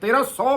1300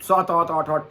7-8 8-8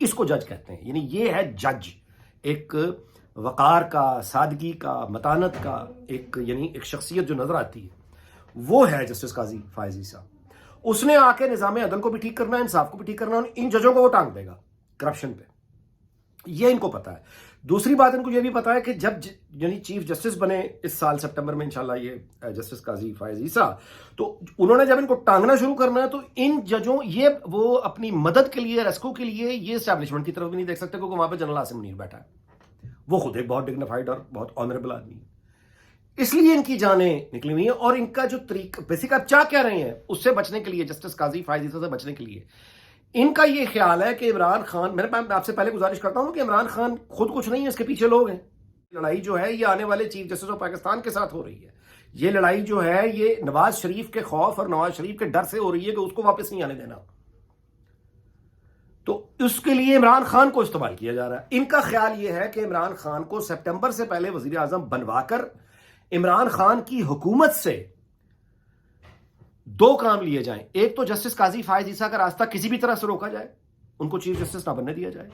اس کو جج کہتے ہیں. یعنی یہ ہے جج، ایک وقار کا، سادگی کا، متانت کا ایک یعنی ایک شخصیت جو نظر آتی ہے، وہ ہے جسٹس قاضی فائز عیسیٰ. اس نے آ کے نظام عدل کو بھی ٹھیک کرنا ہے، انصاف کو بھی ٹھیک کرنا ہے، اور ان ججوں کو وہ ٹانگ دے گا کرپشن پہ. یہ ان کو پتا ہے. دوسری بات ان کو یہ بھی پتا ہے کہ جب یعنی چیف جسٹس بنے اس سال سپٹمبر میں انشاءاللہ یہ جسٹس قاضی فائز عیسیٰ، تو انہوں نے جب ان کو ٹانگنا شروع کرنا ہے تو ان ججوں یہ وہ اپنی مدد کے لیے، ریسکو کے لیے یہ اسٹیبلشمنٹ کی طرف بھی نہیں دیکھ سکتے، کیونکہ وہاں پہ جنرل عاصم منیر بیٹھا ہے. وہ خود ایک بہت ڈگنیفائڈ اور بہت آنریبل آدمی ہے. اس لیے ان کی جانیں نکلی ہوئی ہیں. اور ان کا جو طریقہ بیسک آپ چاہ کیا رہے ہیں اس سے بچنے کے لیے، جسٹس قاضی فائز عیسیٰ سے بچنے کے لیے، ان کا یہ خیال ہے کہ عمران خان، میں آپ سے پہلے گزارش کرتا ہوں کہ عمران خان خود کچھ نہیں ہے، اس کے پیچھے لوگ ہیں. لڑائی جو ہے یہ آنے والے چیف جسٹس آف پاکستان کے ساتھ ہو رہی ہے. یہ لڑائی جو ہے یہ نواز شریف کے خوف اور نواز شریف کے ڈر سے ہو رہی ہے کہ اس کو واپس نہیں آنے دینا. تو اس کے لیے عمران خان کو استعمال کیا جا رہا ہے. ان کا خیال یہ ہے کہ عمران خان کو سپٹمبر سے پہلے وزیر اعظم بنوا کر عمران خان کی حکومت سے دو کام لیے جائیں. ایک تو جسٹس قاضی فائز عیسیٰ کا راستہ کسی بھی طرح سے روکا جائے، ان کو چیف جسٹس نہ بننے دیا جائے.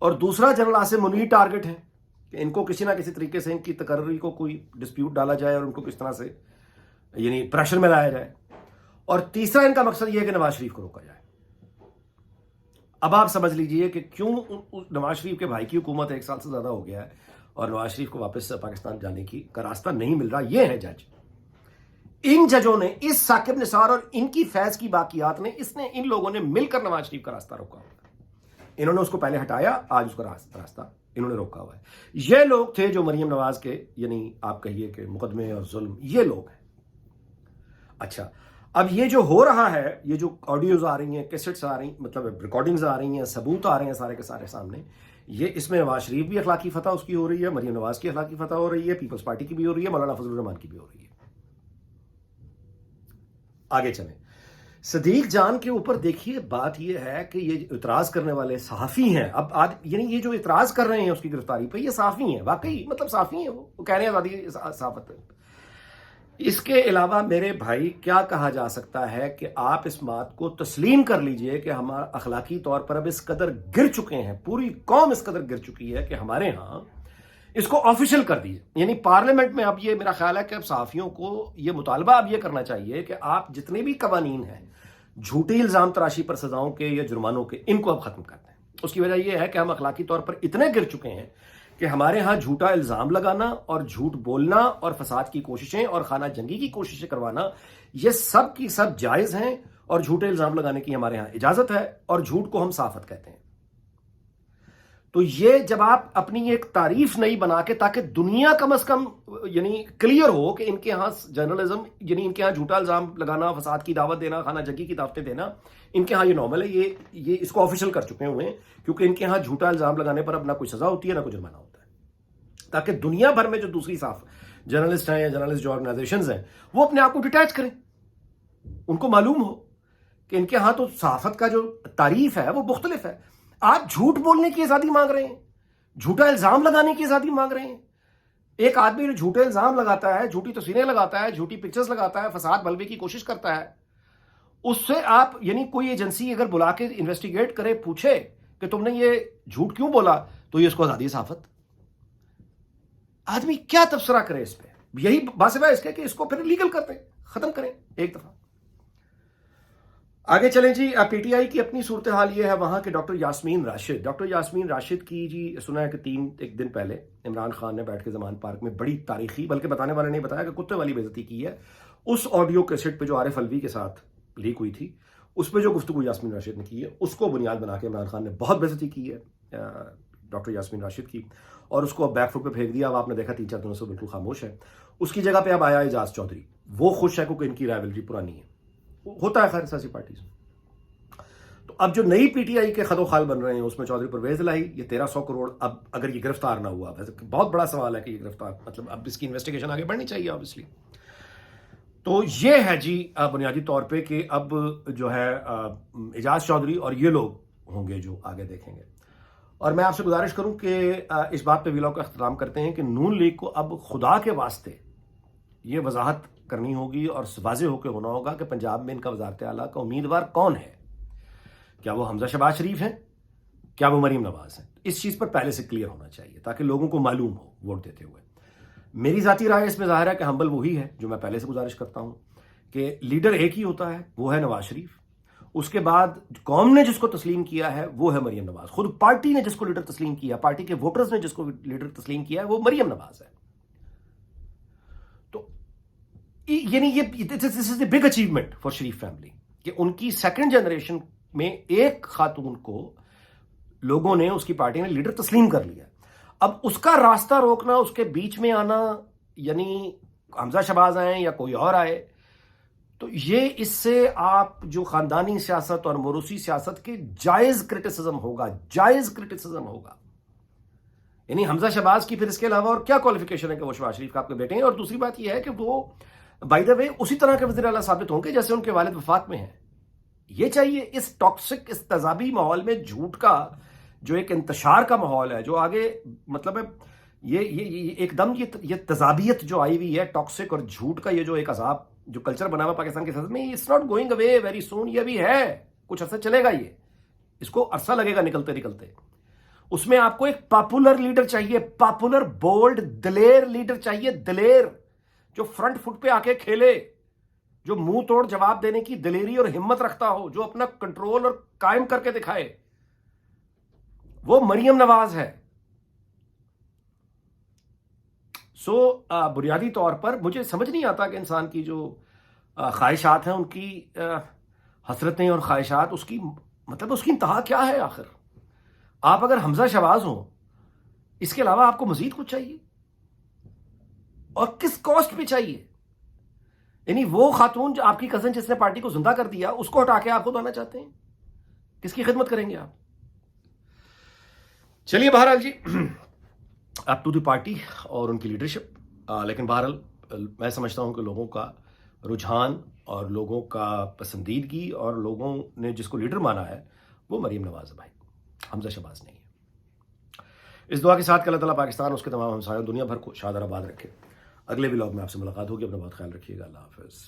اور دوسرا جنرل عاصم منیر ٹارگٹ ہے کہ ان کو کسی نہ کسی طریقے سے ان کی تقرری کو کوئی ڈسپیوٹ ڈالا جائے اور ان کو کس طرح سے یعنی پریشر میں لایا جائے. اور تیسرا ان کا مقصد یہ ہے کہ نواز شریف کو روکا جائے. اب آپ سمجھ لیجئے کہ کیوں نواز شریف کے بھائی کی حکومت 1 سال سے زیادہ ہو گیا ہے اور نواز شریف کو واپس پاکستان جانے کا راستہ نہیں مل رہا. یہ ہے جج. ان ججوں نے، اس ثاقب نثار اور ان کی فیض کی باقیات نے، ان لوگوں نے مل کر نواز شریف کا راستہ روکا. انہوں نے اس کو پہلے ہٹایا، آج اس کا راستہ انہوں نے روکا ہوا ہے. یہ لوگ تھے جو مریم نواز کے یعنی آپ کہیے کہ مقدمے اور ظلم، یہ لوگ ہیں. اچھا، اب یہ جو ہو رہا ہے، یہ جو آڈیوز آ رہی ہیں، کیسٹس آ رہی ہیں، مطلب ریکارڈنگز آ رہی ہیں، ثبوت آ رہے ہیں سارے کے سارے سامنے، یہ اس میں نواز شریف بھی اخلاقی فتح اس کی ہو رہی ہے، مریم نواز کی اخلاقی فتح ہو رہی ہے، پیپلز پارٹی کی بھی ہو رہی ہے، مولانا فضل الرحمان کی بھی ہو رہی ہے. آگے چلیں. صدیق جان کے اوپر دیکھیے، بات یہ ہے کہ یہ اعتراض کرنے والے صحافی ہیں. اب یعنی یہ جو اعتراض کر رہے ہیں اس کی گرفتاری پہ، یہ صحافی ہیں، واقعی مطلب صحافی ہیں. وہ کہہ رہے ہیں آزادی صحافت. اس کے علاوہ میرے بھائی کیا کہا جا سکتا ہے کہ آپ اس بات کو تسلیم کر لیجئے کہ ہم اخلاقی طور پر اب اس قدر گر چکے ہیں، پوری قوم اس قدر گر چکی ہے کہ ہمارے ہاں اس کو آفیشل کر دیجئے. یعنی پارلیمنٹ میں اب یہ میرا خیال ہے کہ اب صحافیوں کو یہ مطالبہ اب یہ کرنا چاہیے کہ آپ جتنے بھی قوانین ہیں جھوٹی الزام تراشی پر سزاؤں کے یا جرمانوں کے، ان کو اب ختم کرتے ہیں. اس کی وجہ یہ ہے کہ ہم اخلاقی طور پر اتنے گر چکے ہیں کہ ہمارے ہاں جھوٹا الزام لگانا اور جھوٹ بولنا اور فساد کی کوششیں اور خانہ جنگی کی کوششیں کروانا، یہ سب کی سب جائز ہیں، اور جھوٹے الزام لگانے کی ہمارے ہاں اجازت ہے، اور جھوٹ کو ہم صحافت کہتے ہیں. تو یہ جب آپ اپنی ایک تعریف نہیں بنا کے، تاکہ دنیا کم از کم یعنی کلیئر ہو کہ ان کے ہاں جرنلزم، یعنی ان کے ہاں جھوٹا الزام لگانا، فساد کی دعوت دینا، خانہ جنگی کی دعوتیں دینا، ان کے ہاں یہ نارمل ہے، یہ اس کو آفیشل کر چکے ہوئے ہیں، کیونکہ ان کے ہاں جھوٹا الزام لگانے پر اب نہ کوئی سزا ہوتی ہے نہ کوئی جرمانہ ہوتا ہے. تاکہ دنیا بھر میں جو دوسری جرنلسٹ ہیں یا جرنلسٹ جو آرگنائزیشنز ہیں وہ اپنے آپ کو ڈیٹیچ کریں، ان کو معلوم ہو کہ ان کے ہاں تو صحافت کا جو تعریف ہے وہ مختلف ہے. آپ جھوٹ بولنے کی آزادی مانگ رہے ہیں، جھوٹا الزام لگانے کی آزادی مانگ رہے ہیں. ایک آدمی جو جھوٹے الزام لگاتا ہے، جھوٹی تصویریں لگاتا ہے، جھوٹی پکچرز لگاتا ہے، فساد بلبے کی کوشش کرتا ہے، اس سے آپ یعنی کوئی ایجنسی اگر بلا کے انویسٹیگیٹ کرے، پوچھے کہ تم نے یہ جھوٹ کیوں بولا، تو یہ اس کو آزادی صحافت. آدمی کیا تبصرہ کرے اس پہ؟ یہی باسوا اس کے کہ اس کو پھر لیگل کرتے ختم کریں ایک دفعہ. آگے چلیں جی. پی ٹی آئی کی اپنی صورتحال یہ ہے وہاں کے ڈاکٹر یاسمین راشد کی جی سنا ہے کہ ایک دن پہلے عمران خان نے بیٹھ کے زمان پارک میں بڑی تاریخی، بلکہ بتانے والے نے بتایا کہ کتے والی بے عزتی کی ہے. اس آڈیو کیسٹ پہ جو عارف الوی کے ساتھ لیک ہوئی تھی، اس پہ جو گفتگو یاسمین راشد نے کی ہے، اس کو بنیاد بنا کے عمران خان نے بہت بے عزتی کی ہے ڈاکٹر یاسمین راشد کی، اور اس کو اب بیک فوٹ پہ پھینک دیا. اب آپ نے دیکھا 3-4 دنوں سے بالکل خاموش ہے. اس کی جگہ پہ اب آیا اعجاز چودھری. وہ خوش ہے کیونکہ ان کی رائیولری پرانی ہے، ہوتا ہے خیر سیاسی پارٹیز. تو اب جو نئی پی ٹی آئی کے خد و خال بن رہے ہیں اس میں چودھری پرویز الہی، یہ 1300 کروڑ. اب اگر یہ گرفتار نہ ہوا، بہت بڑا سوال ہے کہ یہ گرفتار، مطلب اب اس کی انویسٹیگیشن آگے بڑھنی چاہیے obviously. تو یہ ہے جی بنیادی طور پہ کہ اب جو ہے اعجاز چودھری اور یہ لوگ ہوں گے جو آگے دیکھیں گے. اور میں آپ سے گزارش کروں کہ اس بات پہ ویلاگ کا اختتام کرتے ہیں کہ نون لیگ کو اب خدا کے واسطے یہ وضاحت کرنی ہوگی اور واضح ہو کے ہونا ہوگا کہ پنجاب میں ان کا وزارت اعلیٰ کا امیدوار کون ہے. کیا وہ حمزہ شہباز شریف ہیں کیا وہ مریم نواز ہیں؟ اس چیز پر پہلے سے کلیئر ہونا چاہیے تاکہ لوگوں کو معلوم ہو ووٹ دیتے ہوئے. میری ذاتی رائے اس میں ظاہر ہے کہ ہمبل وہی ہے جو میں پہلے سے گزارش کرتا ہوں کہ لیڈر ایک ہی ہوتا ہے، وہ ہے نواز شریف. اس کے بعد قوم نے جس کو تسلیم کیا ہے وہ ہے مریم نواز. خود پارٹی نے جس کو لیڈر تسلیم کیا، پارٹی کے ووٹرز نے جس کو لیڈر تسلیم کیا ہے وہ مریم نواز ہے. تو یعنی یہ this is a big achievement for Sharif family کہ ان کی سیکنڈ جنریشن میں ایک خاتون کو لوگوں نے، اس کی پارٹی نے لیڈر تسلیم کر لیا. اب اس کا راستہ روکنا، اس کے بیچ میں آنا، یعنی حمزہ شہباز آئیں یا کوئی اور آئے، تو یہ اس سے آپ جو خاندانی سیاست اور موروثی سیاست کے جائز کرٹیسزم ہوگا. یعنی حمزہ شہباز کی پھر اس کے علاوہ اور کیا کوالیفیکیشن ہے کہ وہ شہباز شریف کا آپ کے بیٹے ہیں. اور دوسری بات یہ ہے کہ وہ بائی دا وے اسی طرح کے وزیر اعلیٰ ثابت ہوں گے جیسے ان کے والد وفاق میں ہیں. یہ چاہیے اس ٹاکسک، اس تضابی ماحول میں جھوٹ کا جو ایک انتشار کا ماحول ہے، جو آگے مطلب ہے یہ ایک دم یہ تضابیت جو آئی ہوئی ہے، ٹاکسک اور جھوٹ کا یہ جو ایک عذاب جو کلچر بنا ہوا پاکستان کی سیاست میں، it's not going away very soon. یہ بھی ہے، کچھ عرصہ چلے گا، یہ اس کو عرصہ لگے گا نکلتے نکلتے. اس میں آپ کو ایک پاپولر لیڈر چاہیے، پاپولر بولڈ دلیر لیڈر چاہیے، دلیر جو فرنٹ فٹ پہ آ کے کھیلے، جو منہ توڑ جواب دینے کی دلیری اور ہمت رکھتا ہو، جو اپنا کنٹرول اور قائم کر کے دکھائے. وہ مریم نواز ہے. سو بنیادی طور پر مجھے سمجھ نہیں آتا کہ انسان کی جو خواہشات ہیں، ان کی حسرتیں اور خواہشات، اس کی مطلب اس کی انتہا کیا ہے آخر؟ آپ اگر حمزہ شہباز ہوں، اس کے علاوہ آپ کو مزید کچھ چاہیے؟ اور کس کاسٹ پہ چاہیے؟ یعنی وہ خاتون جو آپ کی کزن جس نے پارٹی کو زندہ کر دیا، اس کو ہٹا کے آپ خود آنا چاہتے ہیں؟ کس کی خدمت کریں گے آپ؟ چلیے بہرحال جی، اپ ٹو دی پارٹی اور ان کی لیڈرشپ. لیکن بہرحال میں سمجھتا ہوں کہ لوگوں کا رجحان اور لوگوں کا پسندیدگی اور لوگوں نے جس کو لیڈر مانا ہے وہ مریم نواز ہے بھائی، حمزہ شہباز نہیں ہے. اس دعا کے ساتھ کہ اللہ تعالیٰ پاکستان، اس کے تمام ہمسایوں، دنیا بھر کو شاد اور آباد رکھے. اگلے ولاگ میں آپ سے ملاقات ہوگی. اپنا بہت خیال رکھیے گا. اللہ حافظ.